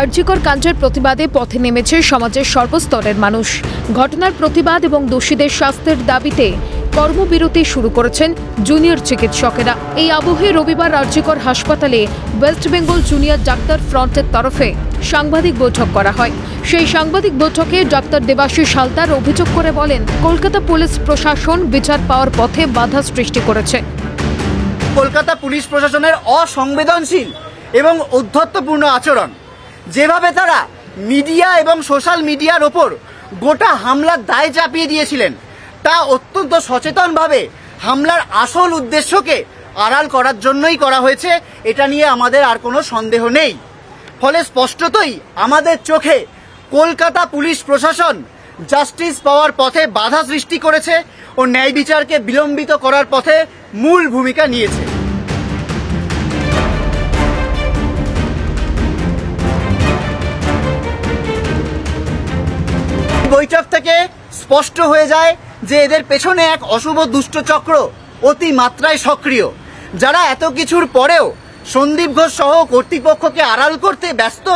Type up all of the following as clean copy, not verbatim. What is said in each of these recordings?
আরজিকর কাণ্ডের প্রতিবাদে পথে নেমেছে সমাজের সর্বস্তরের মানুষ। ঘটনার প্রতিবাদ এবং দোষীদের শাস্তির দাবিতে কর্মবিরতি শুরু করেছেন জুনিয়র চিকিৎসকেরা। এই আবহে রবিবার আরজিকর হাসপাতালে ওয়েস্ট বেঙ্গল জুনিয়র ডাক্তার ফ্রন্টের তরফে সাংবাদিক বৈঠক করা হয়। সেই সাংবাদিক বৈঠকে ডাক্তার দেবাশিস হালদার অভিযোগ করে বলেন, কলকাতা পুলিশ প্রশাসন বিচার পাওয়ার পথে বাধা সৃষ্টি করেছে। কলকাতা পুলিশ প্রশাসনের অসংবেদনশীল এবং ঔদ্ধত্যপূর্ণ আচরণ, যেভাবে তারা মিডিয়া এবং সোশ্যাল মিডিয়ার ওপর গোটা হামলার দায় চাপিয়ে দিয়েছিলেন, তা অত্যন্ত সচেতনভাবে হামলার আসল উদ্দেশ্যকে আড়াল করার জন্যই করা হয়েছে। এটা নিয়ে আমাদের আর কোনো সন্দেহ নেই। ফলে স্পষ্টতই আমাদের চোখে কলকাতা পুলিশ প্রশাসন জাস্টিস পাওয়ার পথে বাধা সৃষ্টি করেছে ও ন্যায় বিচারকে বিলম্বিত করার পথে মূল ভূমিকা নিয়েছে। বৈঠক থেকে স্পষ্ট হয়ে যায় যে এদের পেছনে এক অশুভ দুষ্ট চক্র অতি মাত্রায় সক্রিয়, যারা এত কিছুর পরেও সন্দীপ ঘোষ সহ কর্তৃপক্ষকে আড়াল করতে ব্যস্ত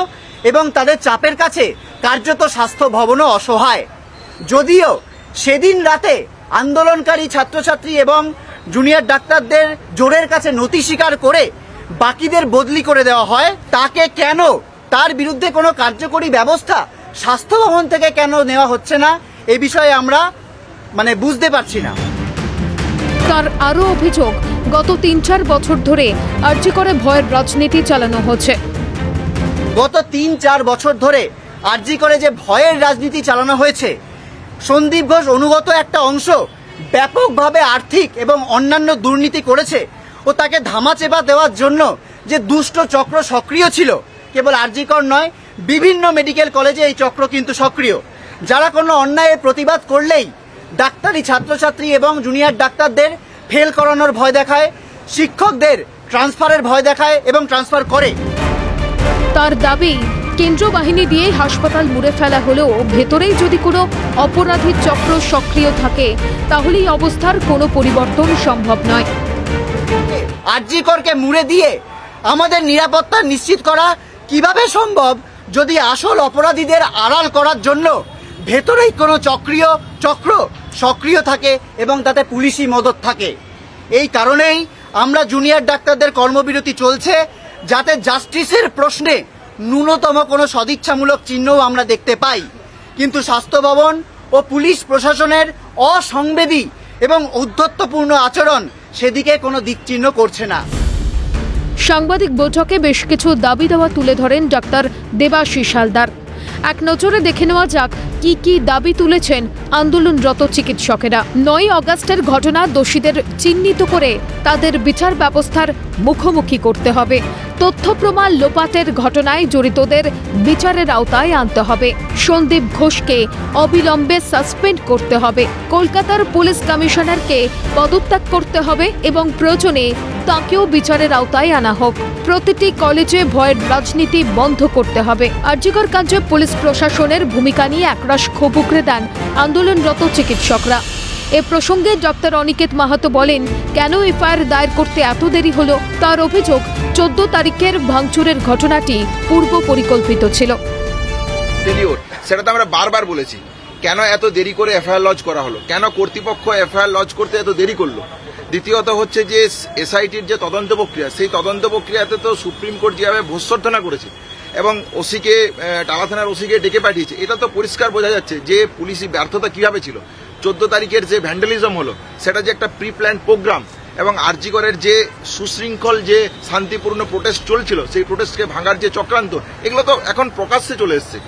এবং তাদের চাপের কাছে কার্যত স্বাস্থ্য ভবনও অসহায়। যদিও সেদিন রাতে আন্দোলনকারী ছাত্রছাত্রী এবং জুনিয়র ডাক্তারদের জোরের কাছে নথি স্বীকার করে বাকিদের বদলি করে দেওয়া হয়, তাকে কেন, তার বিরুদ্ধে কোনো কার্যকরী ব্যবস্থা স্বাস্থ্য ভবন থেকে কেন নেওয়া হচ্ছে না, এ বিষয়ে আমরা বুঝতে পারছি না। তার আরও অভিযোগ, গত ৩-৪ বছর ধরে আরজিকরে ভয়ের রাজনীতি চালানো হচ্ছে। গত ৩-৪ বছর ধরে আরজিকরে যে ভয়ের রাজনীতি চালানো হয়েছে, সন্দীপ ঘোষ অনুগত একটা অংশ ব্যাপকভাবে আর্থিক এবং অন্যান্য দুর্নীতি করেছে ও তাকে ধামাচাপা দেওয়ার জন্য যে দুষ্ট চক্র সক্রিয় ছিল, কেবল আরজিকর নয়, বিভিন্ন মেডিকেল কলেজে এই চক্র কিন্তু সক্রিয়। যারা কোনো অন্যায়ের প্রতিবাদ করলেই ডাক্তারি ছাত্রছাত্রী এবং জুনিয়র ডাক্তারদের ফেল করানোর ভয় দেখায়, শিক্ষকদের ট্রান্সফারের ভয় দেখায় এবং ট্রান্সফার করে। তার দাবি, কেন্দ্র বাহিনী দিয়ে হাসপাতাল মুড়ে ফেলা হলেও ভেতরেই যদি কোনো অপরাধী চক্র সক্রিয় থাকে, তাহলেই অবস্থার কোনো পরিবর্তন সম্ভব নয়। আরজিকরকে মুড়ে দিয়ে আমাদের নিরাপত্তা নিশ্চিত করা কিভাবে সম্ভব যদি আসল অপরাধীদের আড়াল করার জন্য ভেতরেই কোনো চক্র সক্রিয় থাকে এবং তাতে পুলিশি মদত থাকে। এই কারণেই আমরা জুনিয়র ডাক্তারদের কর্মবিরতি চলছে, যাতে জাস্টিসের প্রশ্নে ন্যূনতম কোনো সদিচ্ছামূলক চিহ্নও আমরা দেখতে পাই। কিন্তু স্বাস্থ্য ভবন ও পুলিশ প্রশাসনের অসংবেদী এবং ঔদ্ধত্যপূর্ণ আচরণ সেদিকে কোনো দিকচিহ্ন করছে না। সাংবাদিক বৈঠকে বেশ কিছু দাবি দাওয়া তুলে ধরেন ডাক্তার দেবাশিস হালদার। এক নজরে দেখে নেওয়া যাক কি কি দাবি তুলেছেন আন্দোলনরত চিকিৎসকেরা। ৯ আগস্টের ঘটনা দোষীদের চিহ্নিত করে তাদের বিচার ব্যবস্থার মুখোমুখি করতে হবে। তথ্য প্রমাণ লোপাটের ঘটনায় জড়িতদের বিচারের আওতায় আনতে হবে। সন্দীপ ঘোষকে অবিলম্বে সাসপেন্ড করতে হবে। কলকাতার পুলিশ কমিশনারকে পদত্যাগ করতে হবে এবং প্রয়োজনে তাকেও বিচারের আওতায় আনা হোক। প্রতিটি কলেজে ভয়ের রাজনীতি বন্ধ করতে হবে। আরজিকর কাণ্ডে পুলিশ প্রশাসনের ভূমিকা নিয়ে একরাশ ক্ষোভ উগরে দেন আন্দোলনরত চিকিৎসকরা। এ প্রসঙ্গে ডক্টর অনিকেত মাহাতো বলেন, কেন এফআইআর দায়ের করতে এত দেরি হলো। তার অভিযোগ, 14 তারিখের ভাঙচুরের ঘটনাটি পূর্ব পরিকল্পিত ছিল। সেটা তো আমরা বারবার বলেছি, কেন এত দেরি করে এফআইআর লজ করা হলো, কেন কর্তৃপক্ষ এফআইআর লজ করতে এত দেরি করলো। দ্বিতীয়ত হচ্ছে যে এসআইটির যে তদন্ত প্রক্রিয়া, সেই তদন্ত প্রক্রিয়াতে তো সুপ্রিম কোর্ট যেভাবে ভর্ৎসনা করেছে এবং ওসিকে, টালা থানার ওসিকে ডেকে পাঠিয়েছে, এটা তো পরিষ্কার বোঝা যাচ্ছে যে পুলিশি ব্যর্থতা কিভাবে ছিল। 14 তারিখের যে ভ্যান্ডালিজম হলো, সেটা যে একটা প্রি প্ল্যান প্রোগ্রাম, এবং আরজিকরের যে সুশৃঙ্খল যে শান্তিপূর্ণ প্রোটেস্ট চলছিল, সেই প্রোটেস্টকে ভাঙার যে চক্রান্ত, এগুলো তো এখন প্রকাশ্যে চলে এসছে।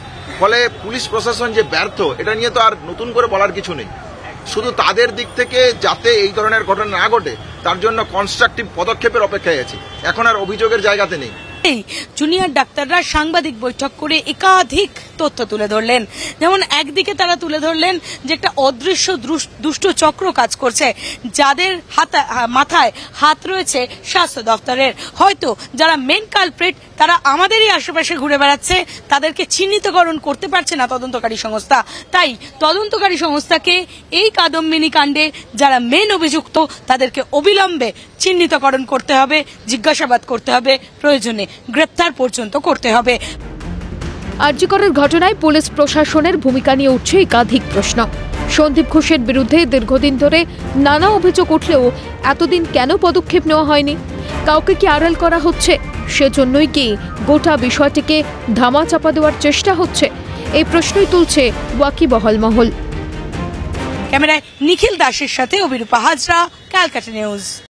ফলে পুলিশ প্রশাসন যে ব্যর্থ, এটা নিয়ে তো আর নতুন করে বলার কিছু নেই। শুধু তাদের দিক থেকে যাতে এই ধরনের ঘটনা না ঘটে, তার জন্য কনস্ট্রাকটিভ পদক্ষেপের অপেক্ষায় আছে, এখন আর অভিযোগের জায়গাতে নেই। জুনিয়র ডাক্তাররা সাংবাদিক বৈঠক করে একাধিক তথ্য তুলে ধরলেন। যেমন একদিকে তারা তুলে ধরলেন যে একটা অদৃশ্য দুষ্ট চক্র কাজ করছে, যাদের মাথায় হাত রয়েছে স্বাস্থ্য দপ্তরের। হয়তো যারা মেন কালপ্রিট, তারা আমাদেরই আশেপাশে ঘুরে বেড়াচ্ছে, তাদেরকে চিহ্নিতকরণ করতে পারছে না তদন্তকারী সংস্থা। তাই তদন্তকারী সংস্থাকে এই কাদম্বিনী কাণ্ডে যারা মেন অভিযুক্ত, তাদেরকে অবিলম্বে চিহ্নিতকরণ করতে হবে, জিজ্ঞাসাবাদ করতে হবে, প্রয়োজনে গ্রেপ্তার পর্যন্ত করতে হবে। আরজি করের ঘটনায় পুলিশ প্রশাসনের ভূমিকা নিয়ে উঠছে একাধিক প্রশ্ন। সন্দীপ ঘোষের বিরুদ্ধে দীর্ঘদিন ধরে নানা অভিযোগ উঠলেও এতদিন কেন পদক্ষেপ নেওয়া হয়নি? কাউকে কি আড়াল করা হচ্ছে? সেজন্যই কি গোটা বিষয়টিকে ধামাচাপা দেওয়ার চেষ্টা হচ্ছে? এই প্রশ্নই তুলছে ওয়াকিবহাল মহল। ক্যামেরায় নিখিল দাসের সাথে অভিরূপা হাজরা, ক্যালকাটা নিউজ।